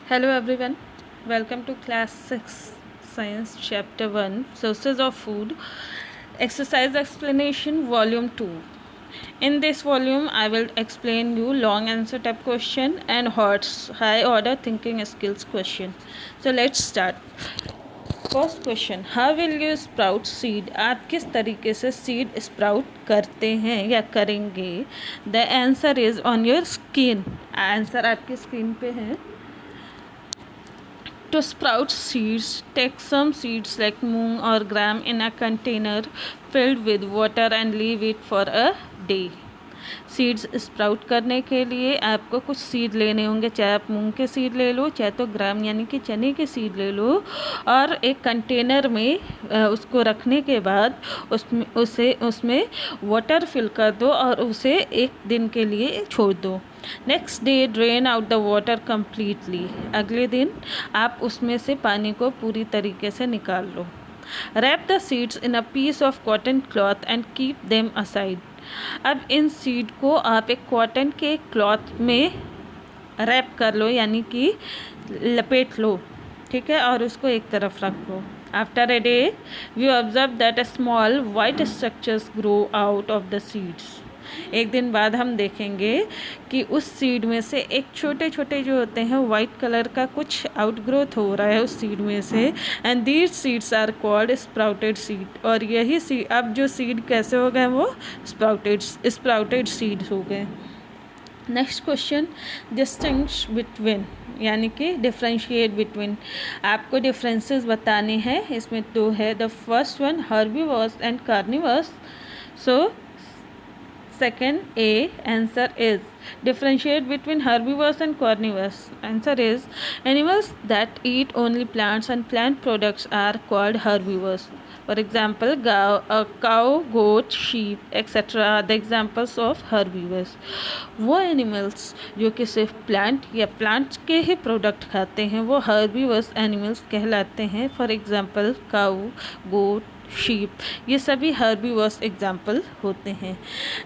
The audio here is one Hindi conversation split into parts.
Hello everyone, welcome to class 6 science chapter 1 sources of food exercise explanation volume 2. In this volume I will explain you long answer type question and high order thinking skills question. So let's start. First question, how will you sprout seed, आप किस तरीके से सीड स्प्राउट करते हैं या करेंगे. The answer is on your screen, answer आपकी स्क्रीन पे है. To sprout seeds, take some seeds like moong or gram in a container filled with water and leave it for a day. Seeds sprout करने के लिए आपको कुछ सीड लेने होंगे, चाहे आप मूंग के सीड ले लो, चाहे तो ग्राम यानी कि चने के सीड ले लो, और एक कंटेनर में उसको रखने के बाद उसमें वाटर फिल कर दो और उसे एक दिन के लिए छोड़ दो. Next day drain out the water completely, अगले दिन आप उसमें से पानी को पूरी तरीके से निकाल लो. Wrap the seeds in a piece of cotton cloth and keep them aside. अब इन सीड को आप एक कॉटन के क्लॉथ में रैप कर लो यानी कि लपेट लो, ठीक है, और उसको एक तरफ रख लो. After a day we observe that a small white structures grow out of the seeds. एक दिन बाद हम देखेंगे कि उस सीड में से एक छोटे छोटे जो होते हैं वाइट कलर का कुछ आउटग्रोथ हो रहा है उस सीड में से, and these seeds are called sprouted seed. और यही सीड, अब जो सीड कैसे हो गए, वो स्प्राउटेड सीड्स हो गए. नेक्स्ट क्वेश्चन, डिस्टिंग्विश बिटवीन यानी कि डिफ्रेंशिएट बिटवीन, आपको डिफरेंसेस बताने हैं. इसमें दो है. The first one herbivores and carnivores. So second A, answer is differentiate between herbivores and carnivores. Answer is animals that eat only plants and plant products are called herbivores. For example, cow, goat, sheep, etc. are the examples of herbivores. वो animals जो कि सिर्फ प्लांट या प्लांट्स के ही प्रोडक्ट खाते हैं वो herbivores animals कहलाते हैं. For example, cow, goat, sheep, ये सभी हर्बीवर्स एग्जाम्पल होते हैं.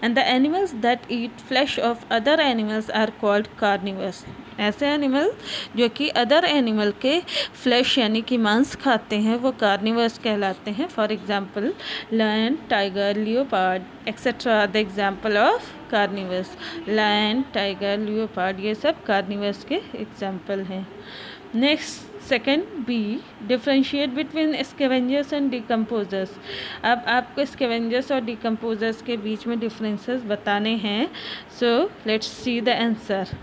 And the animals that eat flesh of other animals are called carnivores. ऐसे एनिमल जो कि अदर एनिमल के फ्लैश यानी कि मांस खाते हैं वो कार्निवर्स कहलाते हैं. For example lion, tiger, leopard etcetera the example of carnivores. Lion, tiger, leopard ये सब कार्निवर्स के एग्जाम्पल हैं. Next second B, differentiate between scavengers and decomposers. अब आपको स्कैवेंजर्स और डिकम्पोजर्स के बीच में डिफरेंसेस बताने हैं. So let's see the answer.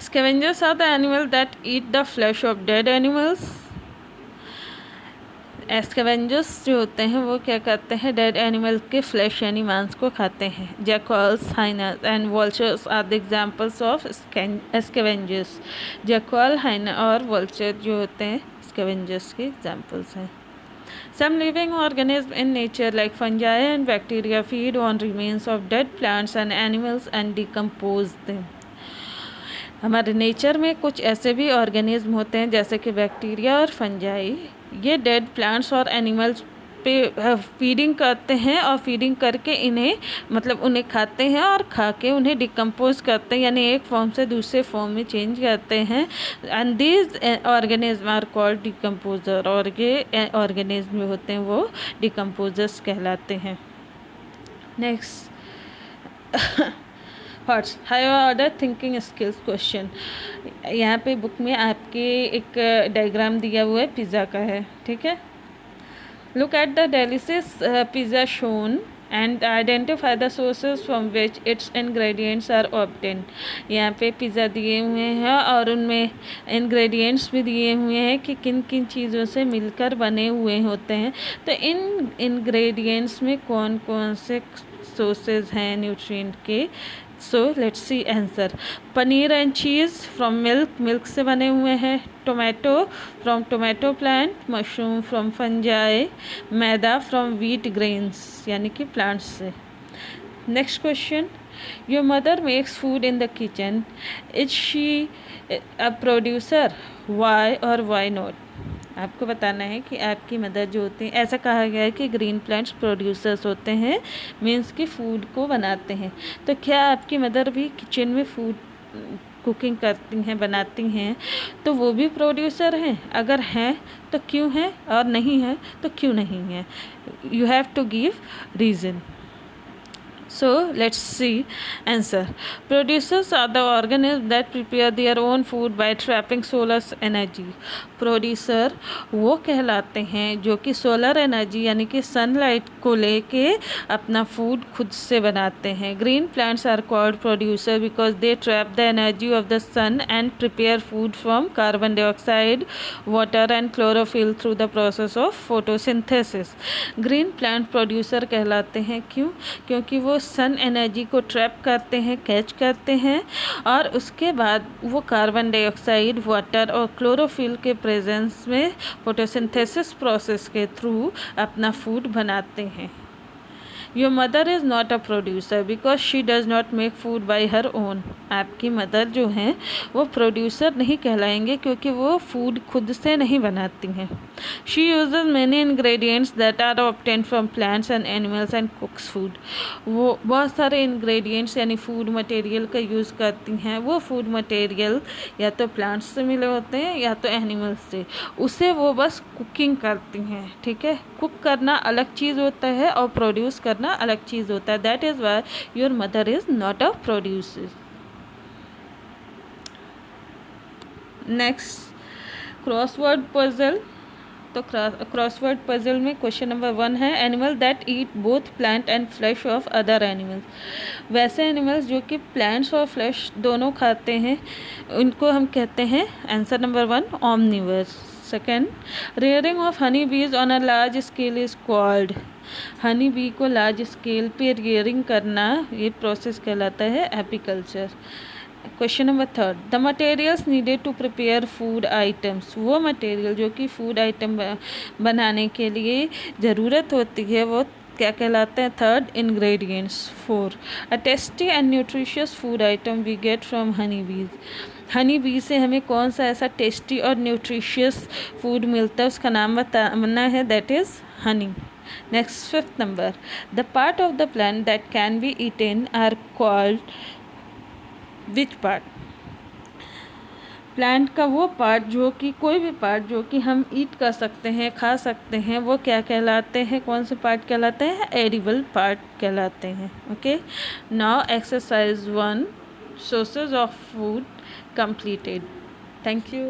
Scavengers are the animal that eat the flesh of dead animals. Scavengers जो होते हैं वो क्या करते हैं, डेड एनिमल के फ्लैश यानी मांस को खाते हैं. Jackals, hyenas and vultures are the examples of scavengers. Jackal, hyena और वल्चर जो होते हैं स्कैवेंजर्स के एग्जाम्पल्स हैं. Some living organisms in nature like fungi and bacteria feed on remains of dead plants and animals and decompose them. हमारे नेचर में कुछ ऐसे भी ऑर्गेनिज्म होते हैं जैसे कि बैक्टीरिया और फंजाई, ये डेड प्लांट्स और एनिमल्स पे फीडिंग करते हैं और फीडिंग करके इन्हें मतलब उन्हें खाते हैं और खा के उन्हें डिकम्पोज करते हैं यानी एक फॉर्म से दूसरे फॉर्म में चेंज करते हैं. And these organism are called decomposer. और ये ऑर्गेनिज्म जो होते हैं वो डिकम्पोजर्स कहलाते हैं. Next hots high order thinking skills question. यहाँ पे बुक में आपके एक डायग्राम दिया हुआ है, पिज़्ज़ा का है, ठीक है. Look at the delicious pizza shown and identify the sources from which its ingredients are obtain. यहाँ पे पिज़्ज़ा दिए हुए हैं और उनमें इंग्रेडिएंट्स भी दिए हुए हैं कि किन किन चीज़ों से मिलकर बने हुए होते हैं. तो इन इंग्रेडिएंट्स में कौन कौन से सोर्सेज हैं न्यूट्रिएंट के. So let's see answer. Paneer and cheese from milk, milk से बने हुए हैं. Tomato from tomato plant. Mushroom from fungi. Maida from wheat grains यानी कि प्लांट्स से. Next question, your mother makes food in the kitchen. Is she a producer, why or why not. आपको बताना है कि आपकी मदर जो होती हैं, ऐसा कहा गया है कि ग्रीन प्लांट्स प्रोड्यूसर्स होते हैं, मीन्स कि फूड को बनाते हैं. तो क्या आपकी मदर भी किचन में फूड कुकिंग करती हैं, बनाती हैं, तो वो भी प्रोड्यूसर हैं? अगर हैं तो क्यों हैं, और नहीं हैं तो क्यों नहीं हैं? You have to give reason. So let's see answer. Producers are the organisms that prepare their own food by trapping solar energy. Producer वो कहलाते हैं जो कि सोलर एनर्जी यानी कि सनलाइट को लेके अपना फूड खुद से बनाते हैं. Green plants are called producer because they trap the energy of the sun and prepare food from carbon dioxide, water and chlorophyll through the process of photosynthesis. Green plant producer कहलाते हैं क्यों? क्योंकि वो सन एनर्जी को ट्रैप करते हैं, कैच करते हैं, और उसके बाद वो कार्बन डाइऑक्साइड, वाटर और क्लोरोफिल के प्रेजेंस में फोटोसिंथेसिस प्रोसेस के थ्रू अपना फूड बनाते हैं. Your mother is not a producer because she does not make food by her own. आपकी मदर जो हैं वो प्रोड्यूसर नहीं कहलाएंगे क्योंकि वो फूड खुद से नहीं बनाती हैं. She uses many ingredients that are obtain from plants and animals and cooks food. वो बहुत सारे इंग्रेडिएंट्स यानी फूड मटेरियल का यूज़ करती हैं. वो फूड मटेरियल या तो प्लांट्स से मिले होते हैं या तो एनिमल्स से. उसे वो बस कुकिंग करती हैं. ठीक है, कुक करना अलग चीज़ होता है और प्रोड्यूस करना अलग चीज़ होता है. That is why your mother is not a producer. Next, crossword puzzle. तो क्रॉसवर्ड पजल में क्वेश्चन नंबर 1 है animal that eat both plant and flash of other animals. वैसे एनिमल्स जो कि प्लांट्स और फ्लैश दोनों खाते हैं उनको हम कहते हैं, answer number 1, omnivores. Second, rearing of honey bees on a large scale is called. Honey bee को लार्ज स्केल पे रेयरिंग करना, ये प्रोसेस कहलाता है apiculture. Question number 3, the materials needed to prepare food items. वो मटेरियल जो कि फूड आइटम बनाने के लिए ज़रूरत होती है वो क्या कहलाते हैं? 3rd, ingredients. 4, a tasty and nutritious food item we get from honey bees. Honey B से हमें कौन सा ऐसा टेस्टी और न्यूट्रिशियस फूड मिलता है, उसका नाम बताना है, that is honey. Next, 5th number, the part of the plant that can be eaten are called. Which part? Plant का वो पार्ट जो कि कोई भी पार्ट जो कि हम ईट कर सकते हैं, खा सकते हैं, वो क्या कहलाते हैं? कौन से पार्ट कहलाते हैं? एडिबल पार्ट कहलाते हैं. Okay, now exercise 1, sources of food completed. Thank you.